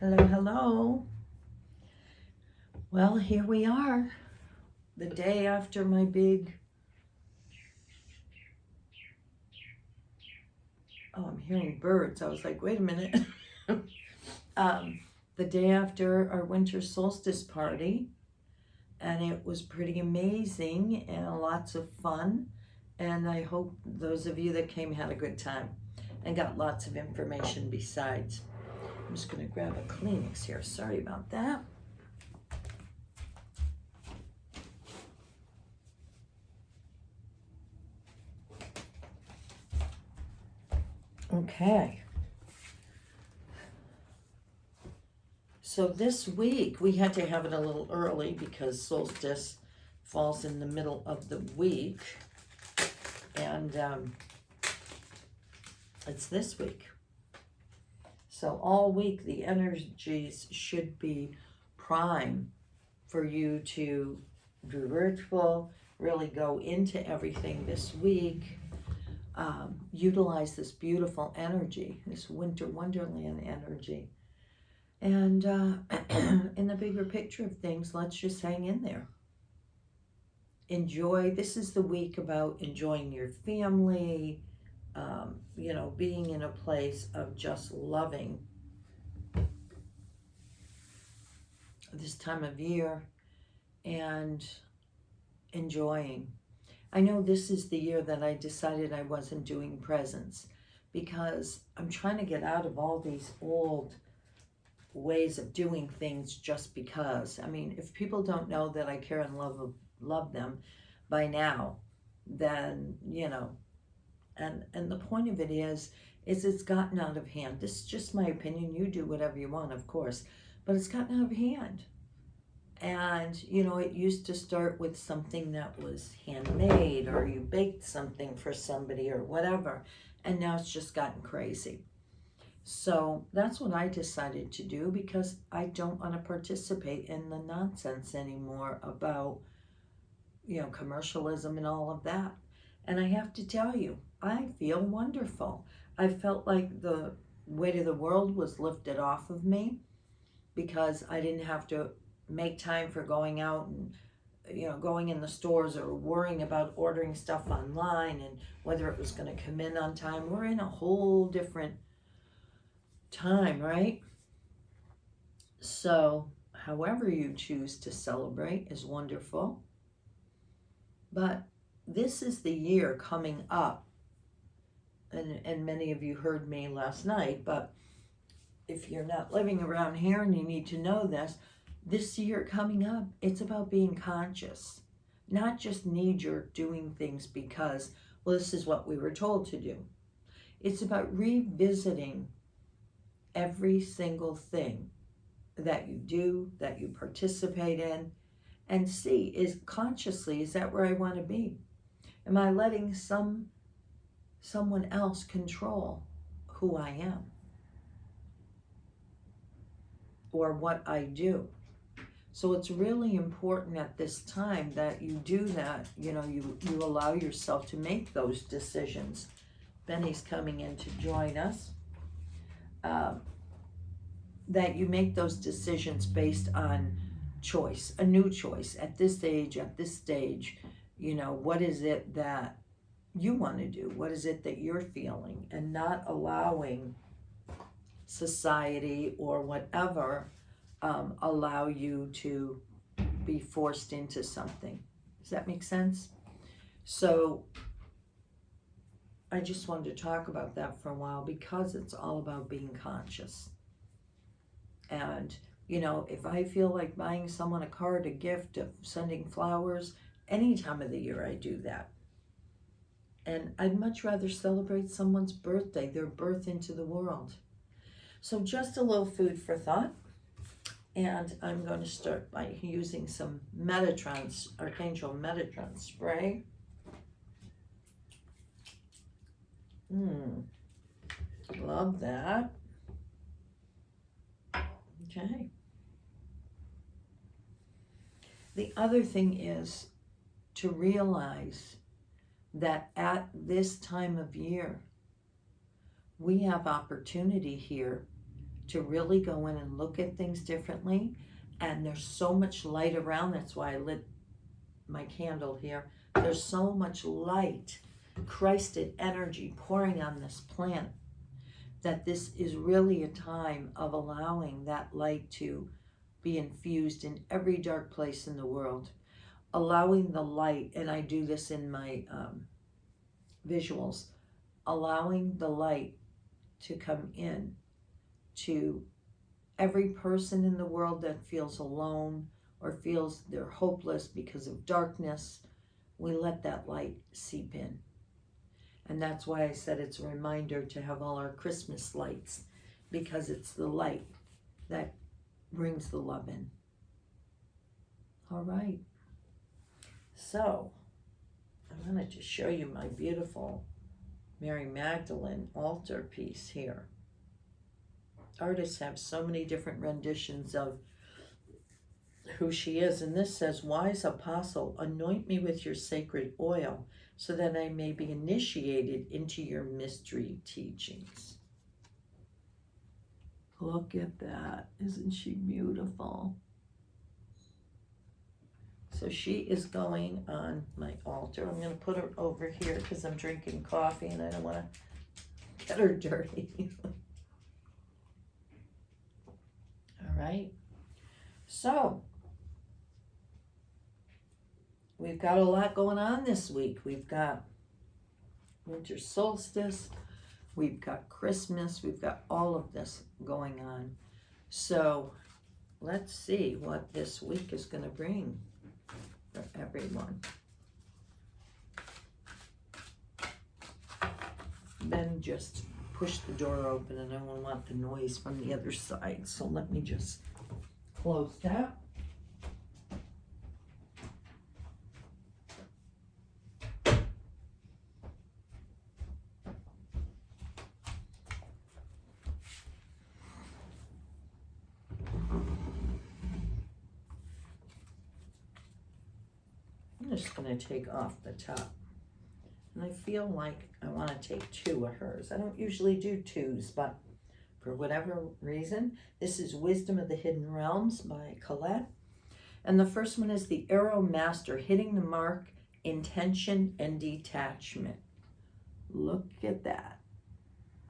Hello, hello. Well, here we are, the day after my big. Oh, I'm hearing birds. I was like, wait a minute. um, the day after our winter solstice party, and it was pretty amazing and lots of fun. And I hope those of you that came had a good time and got lots of information besides. I'm just going to grab a Kleenex here. Sorry about that. Okay. So this week we had to have it a little early because solstice falls in the middle of the week, and it's this week. So all week the energies should be prime for you to do ritual, really go into everything this week. Utilize this beautiful energy, this winter wonderland energy. And in the bigger picture of things, let's just hang in there. Enjoy. This is the week about enjoying your family, being in a place of just loving this time of year and enjoying. I know this is the year that I decided I wasn't doing presents because I'm trying to get out of all these old ways of doing things just because. I mean, if people don't know that I care and love them by now, then and the point of it is it's gotten out of hand. This is just my opinion. You do whatever you want, of course, but it's gotten out of hand. And it used to start with something that was handmade, or you baked something for somebody or whatever, and now it's just gotten crazy. So that's what I decided to do because I don't want to participate in the nonsense anymore about, commercialism and all of that. And I have to tell you, I feel wonderful. I felt like the weight of the world was lifted off of me because I didn't have to make time for going out and going in the stores or worrying about ordering stuff online and whether it was going to come in on time. We're in a whole different time, right? So, however you choose to celebrate is wonderful. But this is the year coming up, and many of you heard me last night, but if you're not living around here and you need to know this year coming up, it's about being conscious, not just knee-jerk doing things because, well, this is what we were told to do. It's about revisiting every single thing that you do, that you participate in, and see, is that where I want to be? Am I letting someone else control who I am or what I do? So it's really important at this time that you do that. You allow yourself to make those decisions. Benny's coming in to join us. That you make those decisions based on choice, a new choice at this age, at this stage. What is it that you want to do? What is it that you're feeling? And not allowing society or whatever allow you to be forced into something. Does that make sense? So I just wanted to talk about that for a while because it's all about being conscious. And if I feel like buying someone a card, a gift, of sending flowers, any time of the year I do that. And I'd much rather celebrate someone's birthday, their birth into the world. So just a little food for thought. And I'm going to start by using some Archangel Metatron spray. Love that. Okay. The other thing is to realize that at this time of year, we have opportunity here to really go in and look at things differently. And there's so much light around. That's why I lit my candle here. There's so much light, Christed energy pouring on this plant, that this is really a time of allowing that light to be infused in every dark place in the world. Allowing the light, and I do this in my visuals, allowing the light to come in to every person in the world that feels alone or feels they're hopeless because of darkness. We let that light seep in. And that's why I said it's a reminder to have all our Christmas lights, because it's the light that brings the love in. All right. So, I wanted to show you my beautiful Mary Magdalene altar piece here. Artists have so many different renditions of who she is. And this says, "Wise apostle, anoint me with your sacred oil so that I may be initiated into your mystery teachings." Look at that. Isn't she beautiful? So she is going on my altar. I'm going to put her over here because I'm drinking coffee and I don't want to get her dirty. All right. So we've got a lot going on this week. We've got winter solstice. We've got Christmas. We've got all of this going on. So let's see what this week is going to bring for everyone. Ben just pushed the door open and I don't want the noise from the other side. So let me just close that. I'm just going to take off the top. And I feel like I want to take two of hers. I don't usually do twos, but for whatever reason, this is Wisdom of the Hidden Realms by Colette. And the first one is the Arrow Master, hitting the mark, intention, and detachment. Look at that.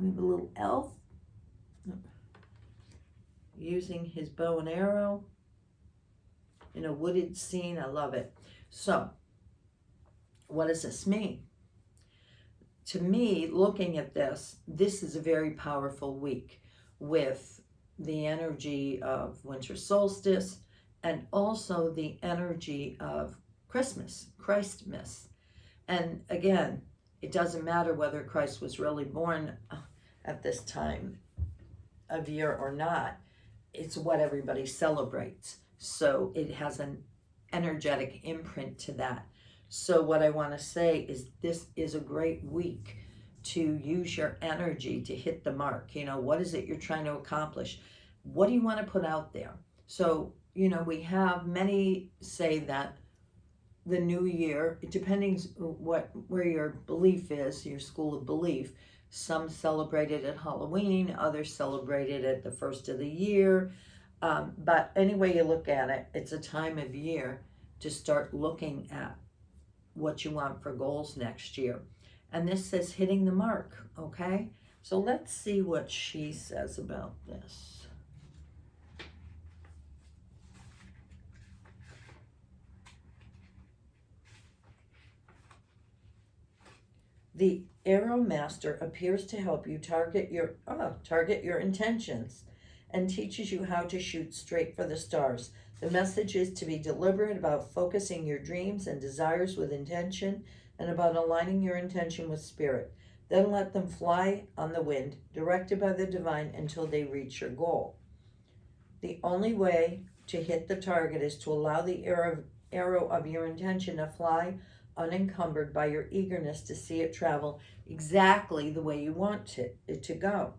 We have a little elf using his bow and arrow in a wooded scene. I love it. So, what does this mean? To me, looking at this, this is a very powerful week with the energy of winter solstice and also the energy of Christmas, Christmas. And again, it doesn't matter whether Christ was really born at this time of year or not. It's what everybody celebrates. So it has an energetic imprint to that. So what I want to say is this is a great week to use your energy to hit the mark. You know, what is it you're trying to accomplish? What do you want to put out there? So, you know, we have many say that the new year, depending where your belief is, your school of belief, some celebrate it at Halloween, others celebrate it at the first of the year. But any way you look at it, it's a time of year to start looking at what you want for goals next year. And this says hitting the mark, okay? So let's see what she says about this. The Arrow Master appears to help you target your intentions and teaches you how to shoot straight for the stars. The message is to be deliberate about focusing your dreams and desires with intention and about aligning your intention with spirit. Then let them fly on the wind, directed by the divine until they reach your goal. The only way to hit the target is to allow the arrow of your intention to fly unencumbered by your eagerness to see it travel exactly the way you want it to go.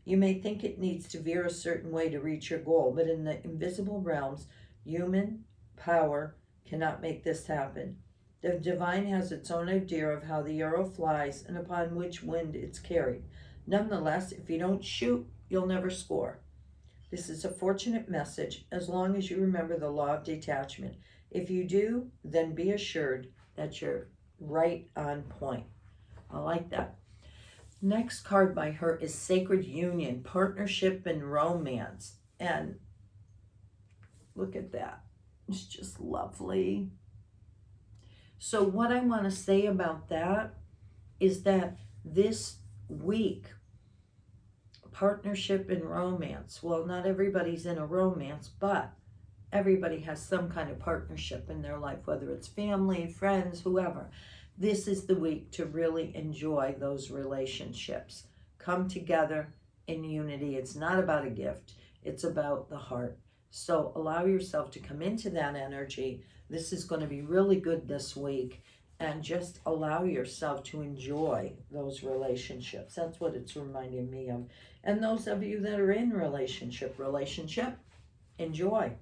You may think it needs to veer a certain way to reach your goal, but in the invisible realms, human power cannot make this happen. The divine has its own idea of how the arrow flies and upon which wind it's carried. Nonetheless, if you don't shoot, you'll never score. This is a fortunate message as long as you remember the law of detachment. If you do, then be assured that you're right on point. I like that. Next card by her is Sacred Union, Partnership and Romance. And look at that. It's just lovely. So what I want to say about that is that this week, partnership and romance, well, not everybody's in a romance, but everybody has some kind of partnership in their life, whether it's family, friends, whoever. This is the week to really enjoy those relationships. Come together in unity. It's not about a gift, it's about the heart. So allow yourself to come into that energy. This is going to be really good this week. And just allow yourself to enjoy those relationships. That's what it's reminding me of. And those of you that are in relationship, enjoy.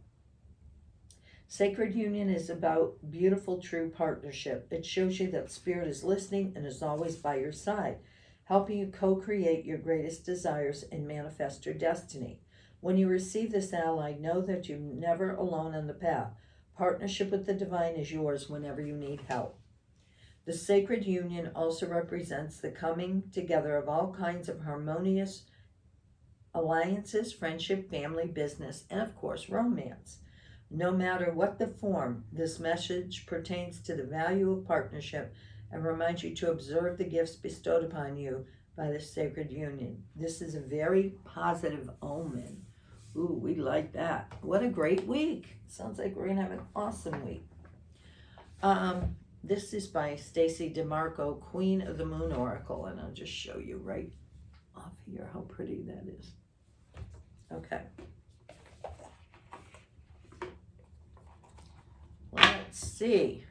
Sacred Union is about beautiful, true partnership. It shows you that Spirit is listening and is always by your side, helping you co-create your greatest desires and manifest your destiny. When you receive this ally, know that you're never alone on the path. Partnership with the divine is yours whenever you need help. The Sacred Union also represents the coming together of all kinds of harmonious alliances, friendship, family, business, and of course, romance. No matter what the form, this message pertains to the value of partnership and reminds you to observe the gifts bestowed upon you by the Sacred Union. This is a very positive omen. Ooh, we like that. What a great week. Sounds like we're going to have an awesome week. This is by Stacy DeMarco, Queen of the Moon Oracle, and I'll just show you right off here how pretty that is. Okay. Let's see.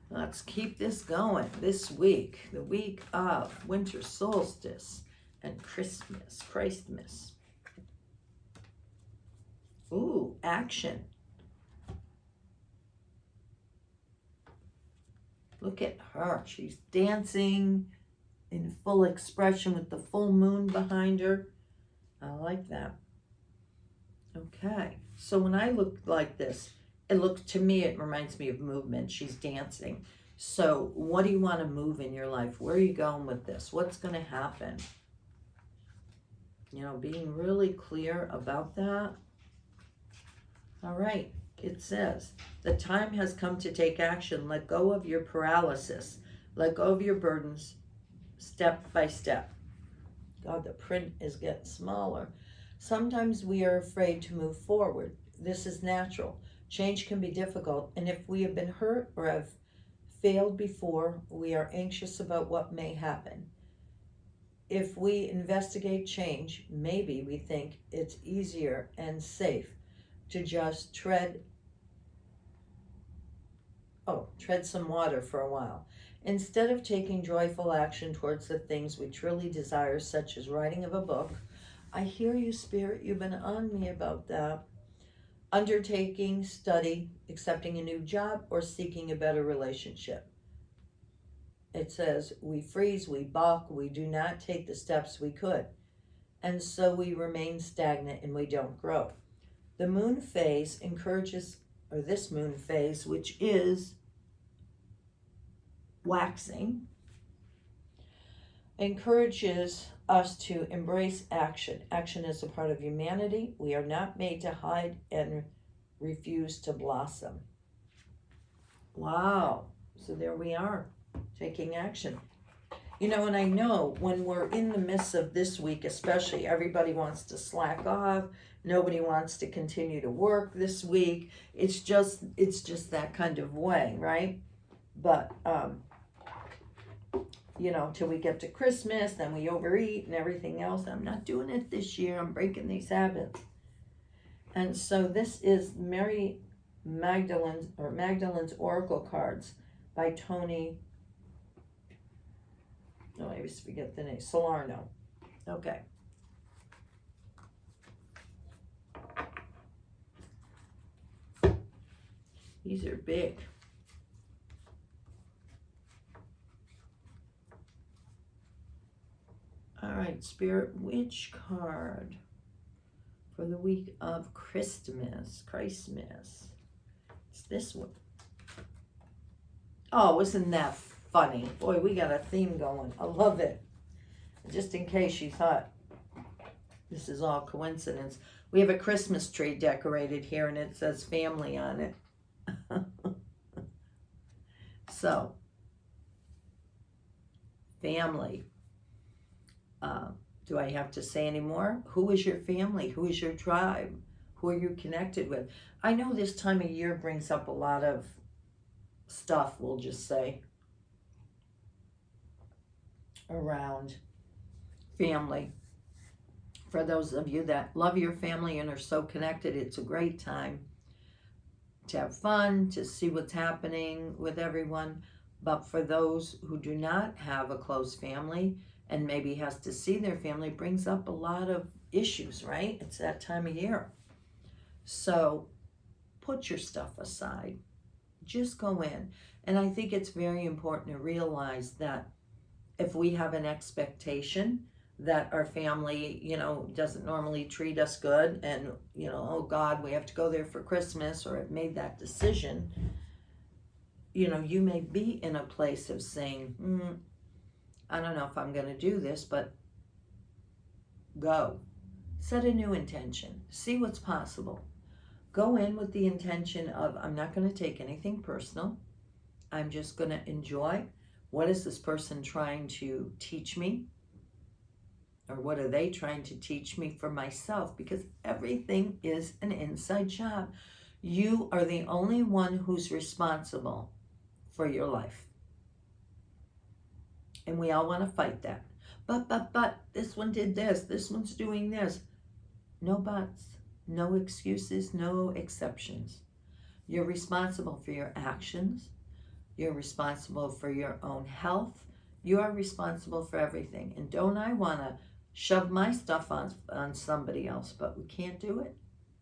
Let's keep this going this week, the week of winter solstice and Christmas. Ooh, action. Look at her. She's dancing in full expression with the full moon behind her. I like that. Okay. So when I look like this, it reminds me of movement. She's dancing. So what do you want to move in your life? Where are you going with this? What's going to happen? Being really clear about that. All right. It says, the time has come to take action. Let go of your paralysis. Let go of your burdens step by step. God, the print is getting smaller. Sometimes we are afraid to move forward. This is natural. Change can be difficult, and if we have been hurt or have failed before, we are anxious about what may happen. If we investigate change, maybe we think it's easier and safe to just tread some water for a while. Instead of taking joyful action towards the things we truly desire, such as writing of a book, I hear you, Spirit, you've been on me about that. Undertaking, study, accepting a new job, or seeking a better relationship. It says, we freeze, we balk, we do not take the steps we could. And so we remain stagnant and we don't grow. The moon phase this moon phase, which is waxing, encourages us to embrace action. Action is a part of humanity. We are not made to hide and refuse to blossom. Wow. So there we are, taking action. And I know when we're in the midst of this week, especially, everybody wants to slack off. Nobody wants to continue to work this week. It's just that kind of way, right? But, till we get to Christmas, then we overeat and everything else. I'm not doing it this year. I'm breaking these habits. And so this is Mary Magdalene's Oracle Cards by Tony, I always forget the name, Salerno. Okay. These are big. All right, Spirit, which card for the week of Christmas. It's this one. Oh, isn't that funny? Boy, we got a theme going. I love it. Just in case you thought this is all coincidence, we have a Christmas tree decorated here and it says family on it. So, family. Do I have to say any more? Who is your family? Who is your tribe? Who are you connected with? I know this time of year brings up a lot of stuff, we'll just say, around family. For those of you that love your family and are so connected, it's a great time to have fun, to see what's happening with everyone. But for those who do not have a close family and maybe has to see their family, brings up a lot of issues, right? It's that time of year. So put your stuff aside. Just go in. And I think it's very important to realize that if we have an expectation that our family, doesn't normally treat us good and, oh God, we have to go there for Christmas, or have made that decision, you may be in a place of saying, I don't know if I'm going to do this, but go. Set a new intention. See what's possible. Go in with the intention of, I'm not going to take anything personal. I'm just going to enjoy. What is this person trying to teach me? Or what are they trying to teach me for myself? Because everything is an inside job. You are the only one who's responsible for your life. And we all want to fight that. But, this one did this one's doing this. No buts, no excuses, no exceptions. You're responsible for your actions. You're responsible for your own health. You are responsible for everything. And don't I want to shove my stuff on somebody else, but we can't do it,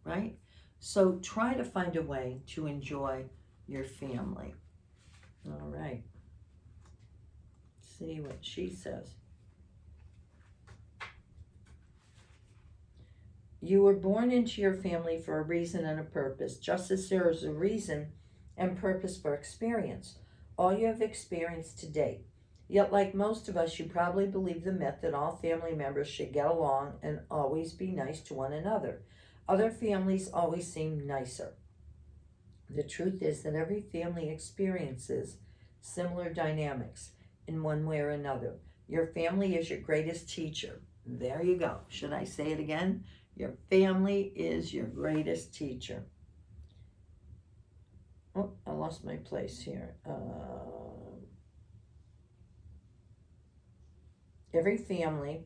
right? So try to find a way to enjoy your family. All right. See what she says. You were born into your family for a reason and a purpose, just as there is a reason and purpose for experience. All you have experienced to date. Yet, like most of us, you probably believe the myth that all family members should get along and always be nice to one another. Other families always seem nicer. The truth is that every family experiences similar dynamics in one way or another. Your family is your greatest teacher. There you go. Should I say it again? Your family is your greatest teacher. Oh, I lost my place here. Every family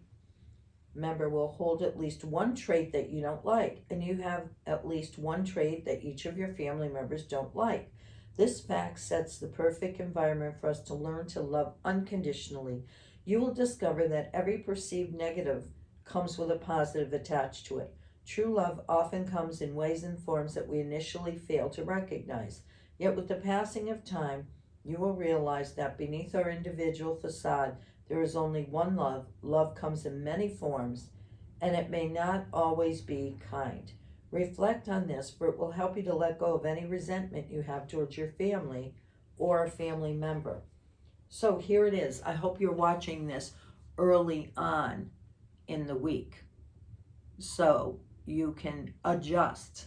member will hold at least one trait that you don't like, and you have at least one trait that each of your family members don't like. This fact sets the perfect environment for us to learn to love unconditionally. You will discover that every perceived negative comes with a positive attached to it. True love often comes in ways and forms that we initially fail to recognize. Yet with the passing of time, you will realize that beneath our individual facade, there is only one love. Love comes in many forms, and it may not always be kind. Reflect on this, for it will help you to let go of any resentment you have towards your family or a family member. So here it is. I hope you're watching this early on in the week, so you can adjust.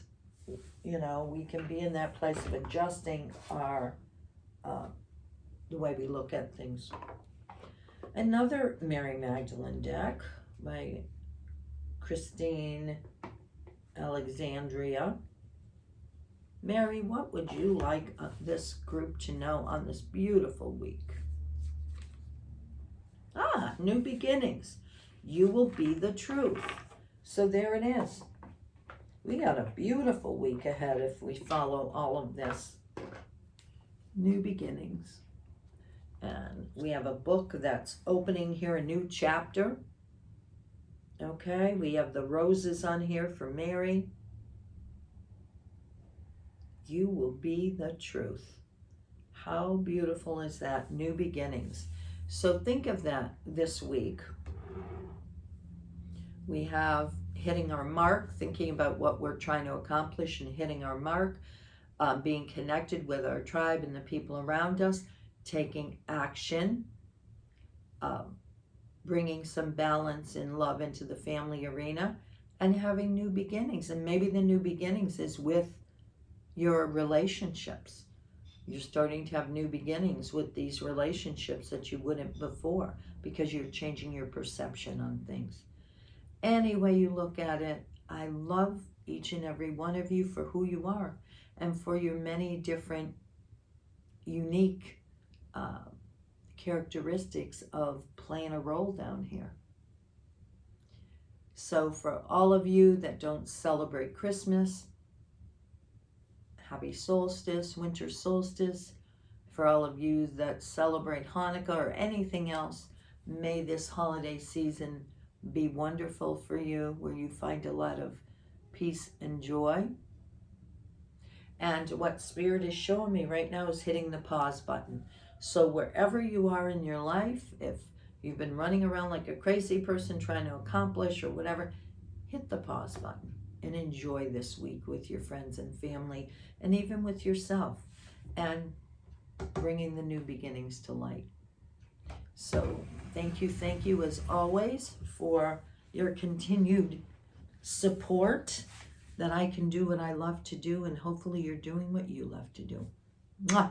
We can be in that place of adjusting our the way we look at things. Another Mary Magdalene deck by Christine Alexandria. Mary, what would you like this group to know on this beautiful week? New beginnings. You will be the truth. So there it is. We got a beautiful week ahead if we follow all of this. New beginnings. And we have a book that's opening here, a new chapter. Okay, we have the roses on here for Mary. You will be the truth. How beautiful is that? New beginnings. So think of that this week. We have hitting our mark, thinking about what we're trying to accomplish and hitting our mark, being connected with our tribe and the people around us, taking action, bringing some balance and love into the family arena, and having new beginnings. And maybe the new beginnings is with your relationships. You're starting to have new beginnings with these relationships that you wouldn't before, because you're changing your perception on things. Any way you look at it, I love each and every one of you for who you are and for your many different unique characteristics of playing a role down here. So for all of you that don't celebrate Christmas, happy solstice, winter solstice. For all of you that celebrate Hanukkah or anything else, may this holiday season be wonderful for you, where you find a lot of peace and joy. And what Spirit is showing me right now is hitting the pause button. So wherever you are in your life, if you've been running around like a crazy person trying to accomplish or whatever, hit the pause button and enjoy this week with your friends and family, and even with yourself, and bringing the new beginnings to light. So thank you as always for your continued support, that I can do what I love to do, and hopefully you're doing what you love to do. Mwah!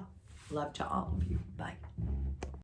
Love to all of you. Bye.